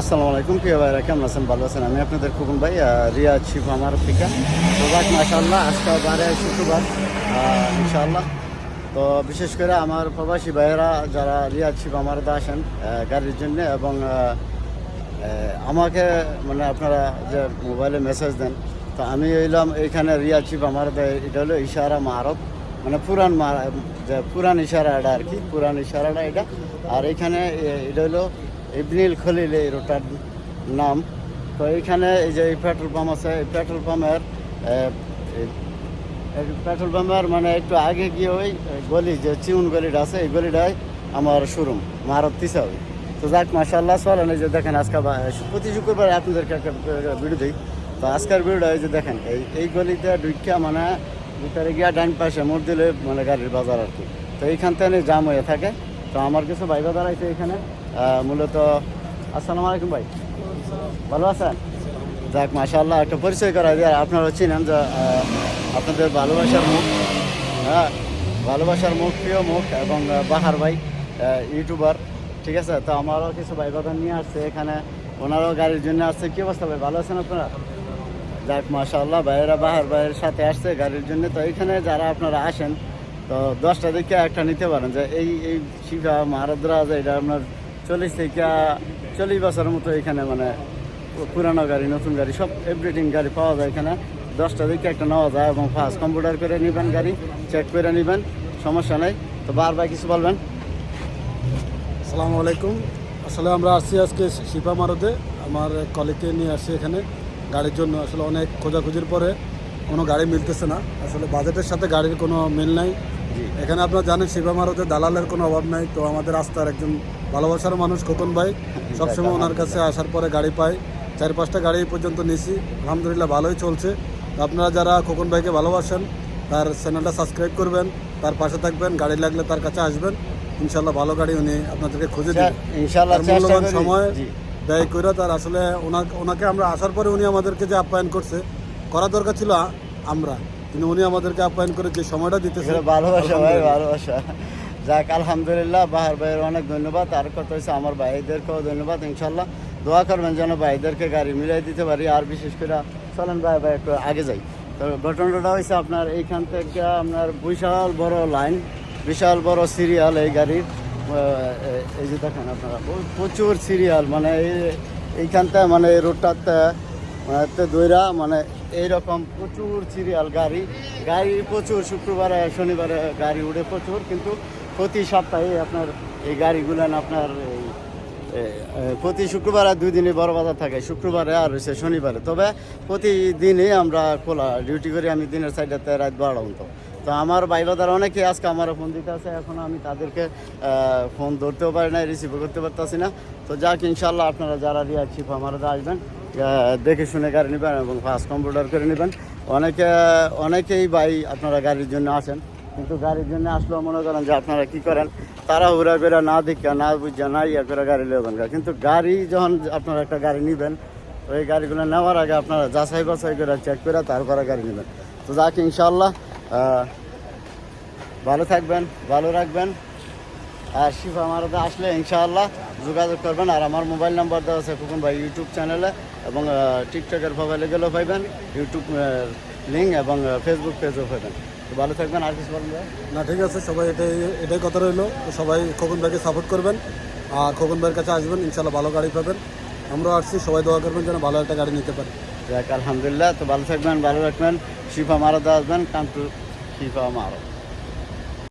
আসসালামু আলাইকুম প্রিয় ভাইরা, কেমন আছেন? ভালো আছেন? আমি আপনাদের খোকন ভাই, রিয়াজ শিব আমার থেকে। তো যাক মাশাআল্লাহ, আজকে বারে শুক্রবার ইনশাআল্লাহ। তো বিশেষ করে আমার প্রবাসী ভাইয়েরা যারা রিয়াজ শিব আমারদা আসেন গাড়ির জন্য, এবং আমাকে মানে আপনারা যে মোবাইলে মেসেজ দেন, তো আমি এলাম এইখানে রিয়াজ শিব আমারদা। এটা হলো ইশারা মারত, মানে যে পুরান ইশারাটা আর কি, পুরান ইশারাটা এটা। আর এইখানে এটা হলো ইবনিল খলিল এই রোটার নাম। তো এইখানে এই যে পেট্রোল পাম্প আছে, এই পেট্রোল পাম্পের মানে একটু আগে গিয়ে ওই গলি যে চিউন গলিটা আছে, এই গলিটাই আমার শোরুম মারত তিসাবি। তো যাক মাশাআল্লাহ, চলেন এই যে দেখেন আজকে প্রতি শুক্রবার আপনাদেরকে একটা ভিডিও দিই। তো আজকের ভিডিওটা এই যে দেখেন, এই গলিতে ঢুকিয়া মানে ভিতরে গিয়া ডান পাশে মোড় দিলে মানে গাড়ির বাজার আর কি। তো এইখান থেকে জাম হয়ে থাকে। তো আমার কিছু ভাই বাজার আছে এখানে মূলত। আসসালামু আলাইকুম ভাই, ভালো আছেন? যাক মাশাআল্লাহ, একটা পরিচয় করা দিয়ে আপনারা চিনেন যে আপনাদের ভালোবাসার মুখ, হ্যাঁ ভালোবাসার মুখ, প্রিয় মুখ, এবং বাহার ভাই ইউটিউবার, ঠিক আছে। তো আমারও কিছু ভাই বাজার নিয়ে আসছে এখানে, ওনারাও গাড়ির জন্য আসছে। কী অবস্থা ভাই, ভালো আছেন আপনারা? যাক মাশাআল্লাহ, ভাইয়েরা বাহার ভাইয়ের সাথে আসছে গাড়ির জন্য। তো এইখানে যারা আপনারা আসেন, তো 10টা দিকে একটা নিতে পারেন যে এই শিবা মারাদ্রা আছে, এটা আপনার 40 বছরের মতো এখানে মানে পুরানো গাড়ি, নতুন গাড়ি, সব এভরিথিং গাড়ি পাওয়া যায় এখানে। 10টা দিকে একটা নেওয়া যায়, এবং ফার্স্ট কম্পিউটার করে নেবেন, গাড়ি চেক করে নেবেন, সমস্যা নেই। তো বারবার কিছু বলবেন। আসসালামু আলাইকুম। আসলে আমরা আসছি আজকে শিপা মারতে, আমার কলিগকে নিয়ে আসছি এখানে গাড়ির জন্য। আসলে অনেক খোঁজাখুঁজির পরে কোনো গাড়ি মিলতেছে না, আসলে বাজেটের সাথে গাড়ির কোনো মিল নাই। এখানে আপনারা জানেন শিপা মারতে দালালের কোনো অভাব নাই। তো আমাদের রাস্তার একজন ভালোবাসার মানুষ খোকন ভাই, সবসময় ওনার কাছে আসার পরে গাড়ি পাই। 4-5টা গাড়ি পর্যন্ত নিছি, আলহামদুলিল্লাহ ভালোই চলছে। তো আপনারা যারা খোকন ভাইকে ভালোবাসেন, তার চ্যানেলটা সাবস্ক্রাইব করবেন, তার পাশে থাকবেন, গাড়ি লাগলে তার কাছে আসবেন। ইনশাল্লাহ ভালো গাড়ি উনি আপনাদেরকে খুঁজে দেবেন ইনশাআল্লাহ। মূল্যবান সময় ব্যয় করে তার আসলে ওনাকে আমরা আসার পরে উনি আমাদেরকে যে আপ্যায়ন করছে, করা দরকার ছিল আমরা, কিন্তু উনি আমাদেরকে আপ্যায়ন করে যে সময়টা দিতেছে, ভালোবাসা ভাই, ভালোবাসা। যাক আলহামদুলিল্লাহ, বাহার ভাইয়ের অনেক ধন্যবাদ। আর কথা হচ্ছে আমার ভাইদেরকেও ধন্যবাদ। ইনশাল্লাহ দোয়া করবেন যেন ভাইদেরকে গাড়ি মিলাই দিতে পারি। আর বিশেষ করে চলেন ভাই একটু আগে যাই। তো ঘটনাটা হয়েছে আপনার এইখান থেকে আপনার বিশাল বড় লাইন, বিশাল বড় সিরিয়াল এই গাড়ির। এই যে দেখেন আপনারা প্রচুর সিরিয়াল, মানে এইখানটা মানে এই রোডটাতে দইরা মানে এইরকম প্রচুর সিরিয়াল গাড়ি প্রচুর। শুক্রবারে শনিবারে গাড়ি উঠে প্রচুর, কিন্তু প্রতি সপ্তাহে আপনার এই গাড়িগুলো আপনার প্রতি শুক্রবারে 2 দিনই বড় বাজার থাকে, শুক্রবারে আর হচ্ছে শনিবারে। তবে প্রতিদিনই আমরা খোলা ডিউটি করি, আমি দিনের সাইডেতে রাত 12টা পর্যন্ত। তো আমার ভাই বাজার অনেকে আজকে আমার ফোন দিতে আছে, এখন আমি তাদেরকে ফোন ধরতেও পারি না, রিসিভও করতে পারতেছি না। তো যাক ইনশাল্লাহ আপনারা যারা রিয়াজ শিব আমাদের আসবেন, দেখে শুনে গাড়ি নেবেন এবং ফার্স্ট কম্পিউটার করে নেবেন। অনেকেই ভাই আপনারা গাড়ির জন্য আসেন, কিন্তু গাড়ির জন্য আসলেও মনে করেন যে আপনারা কি করেন, তারা হুড়া করে না দেখা না বুঝা না ইয়া করে গাড়ি নেবেন। কিন্তু গাড়ি যখন আপনারা একটা গাড়ি নেবেন, তো এই গাড়িগুলো নেওয়ার আগে আপনারা যাচাই বাছাই করে চেক করে তারপরে গাড়ি নেবেন। তো যাক ইনশাল্লাহ ভালো থাকবেন, ভালো রাখবেন। আর শিফা মারাতে আসলে ইনশাআল্লাহ যোগাযোগ করবেন। আর আমার মোবাইল নাম্বার দেওয়া আছে খোকন ভাই ইউটিউব চ্যানেলে, এবং টিকটকের প্রোফাইলে গেলেও পাইবেন, ইউটিউব লিঙ্ক, এবং ফেসবুক পেজও পাইবেন। তো ভালো থাকবেন। আর কিছু বলবেন না? ঠিক আছে, সবাই এটাই কথা রইলো। তো সবাই খোকন ভাইকে সাপোর্ট করবেন, আর খোকন ভাইয়ের কাছে আসবেন, ইনশাল্লাহ ভালো গাড়ি পাবেন। আমরাও আসছি, সবাই দোয়া করবেন যেন ভালো একটা গাড়ি নিতে পারি। যাক আলহামদুলিল্লাহ। তো ভালো থাকবেন, ভালো রাখবেন। শিফা মারাতে আসবেন, কাম টু শিফা মারো।